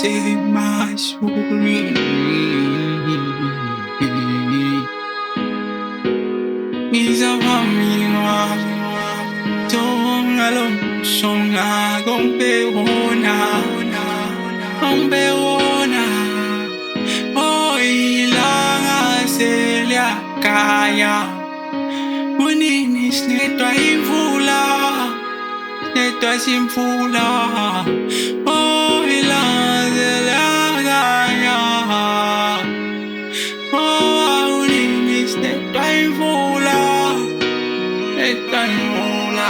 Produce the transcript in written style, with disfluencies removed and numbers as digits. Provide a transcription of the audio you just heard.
semazuri. Ngizabamiwa tongalo songa gombeona oilanga seliakaya unini sinetwa imvula sinetwa simvula oilanga seliakaya unini sinetwa imvula sinetwa imvula